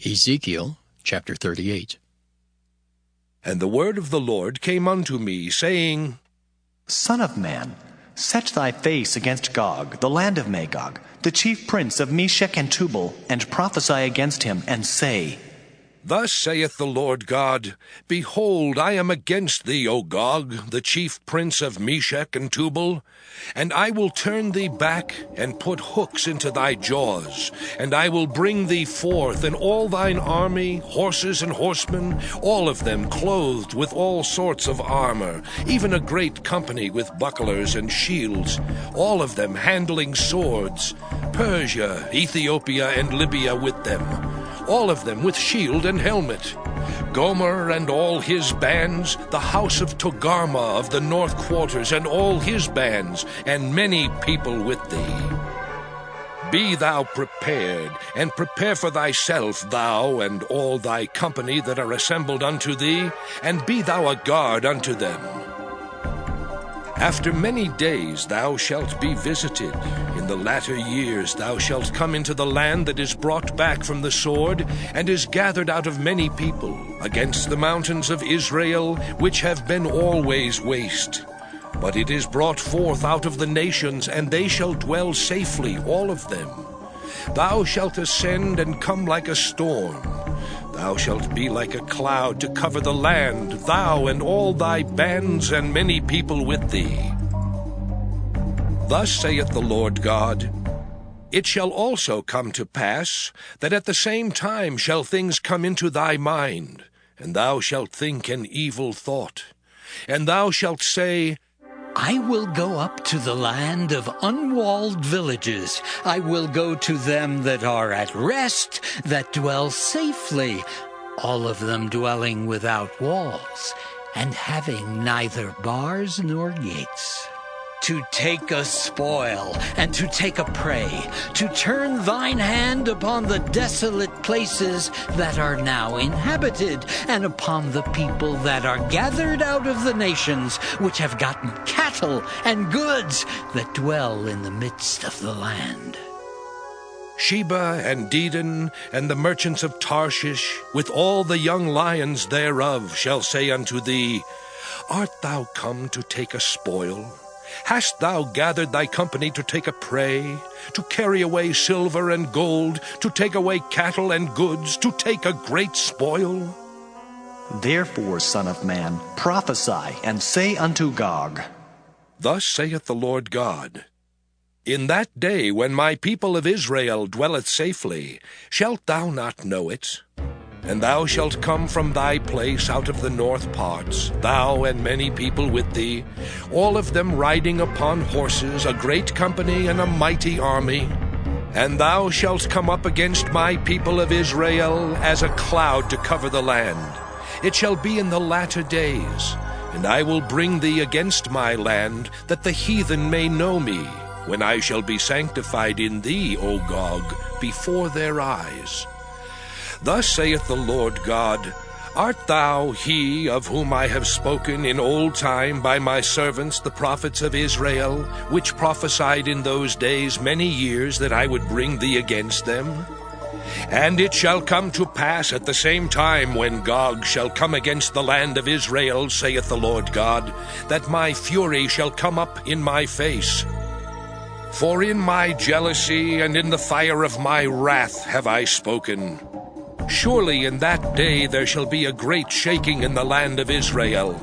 Ezekiel chapter 38. And the word of the Lord came unto me, saying, Son of man, set thy face against Gog, the land of Magog, the chief prince of Meshech and Tubal, and prophesy against him, and say, Thus saith the Lord God, Behold, I am against thee, O Gog, the chief prince of Meshech and Tubal, and I will turn thee back, and put hooks into thy jaws, and I will bring thee forth, and all thine army, horses and horsemen, all of them clothed with all sorts of armor, even a great company with bucklers and shields, all of them handling swords, Persia, Ethiopia, and Libya with them, all of them with shield and helmet. Gomer and all his bands, the house of Togarmah of the north quarters and all his bands, and many people with thee. Be thou prepared, and prepare for thyself, thou and all thy company that are assembled unto thee, and be thou a guard unto them. After many days thou shalt be visited. In the latter years thou shalt come into the land that is brought back from the sword, and is gathered out of many people, against the mountains of Israel, which have been always waste. But it is brought forth out of the nations, and they shall dwell safely, all of them. Thou shalt ascend and come like a storm. Thou shalt be like a cloud to cover the land, thou and all thy bands and many people with thee. Thus saith the Lord God, It shall also come to pass, that at the same time shall things come into thy mind, and thou shalt think an evil thought. And thou shalt say, I will go up to the land of unwalled villages. I will go to them that are at rest, that dwell safely, all of them dwelling without walls, and having neither bars nor gates. To take a spoil, and to take a prey, to turn thine hand upon the desolate places that are now inhabited, and upon the people that are gathered out of the nations, which have gotten cattle and goods, that dwell in the midst of the land. Sheba and Dedan, and the merchants of Tarshish, with all the young lions thereof, shall say unto thee, Art thou come to take a spoil? Hast thou gathered thy company to take a prey, to carry away silver and gold, to take away cattle and goods, to take a great spoil? Therefore, son of man, prophesy, and say unto Gog, Thus saith the Lord God, In that day when my people of Israel dwelleth safely, shalt thou not know it? And thou shalt come from thy place out of the north parts, thou and many people with thee, all of them riding upon horses, a great company and a mighty army. And thou shalt come up against my people of Israel as a cloud to cover the land. It shall be in the latter days, and I will bring thee against my land, that the heathen may know me, when I shall be sanctified in thee, O Gog, before their eyes. Thus saith the Lord God, Art thou he of whom I have spoken in old time by my servants the prophets of Israel, which prophesied in those days many years that I would bring thee against them? And it shall come to pass at the same time when Gog shall come against the land of Israel, saith the Lord God, that my fury shall come up in my face. For in my jealousy and in the fire of my wrath have I spoken. Surely in that day there shall be a great shaking in the land of Israel,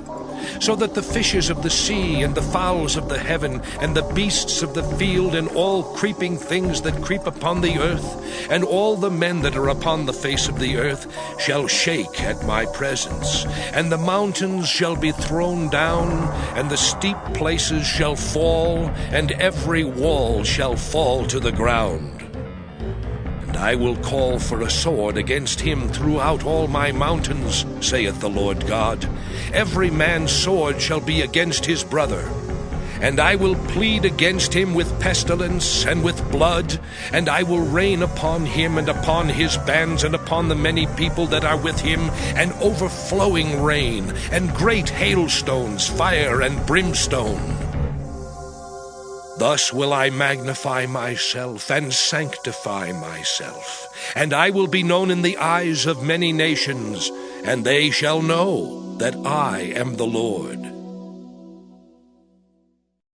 so that the fishes of the sea and the fowls of the heaven and the beasts of the field and all creeping things that creep upon the earth and all the men that are upon the face of the earth shall shake at my presence, and the mountains shall be thrown down, and the steep places shall fall, and every wall shall fall to the ground. And I will call for a sword against him throughout all my mountains, saith the Lord God. Every man's sword shall be against his brother. And I will plead against him with pestilence and with blood, and I will rain upon him and upon his bands and upon the many people that are with him an overflowing rain, and great hailstones, fire and brimstone. Thus will I magnify myself and sanctify myself, and I will be known in the eyes of many nations, and they shall know that I am the Lord.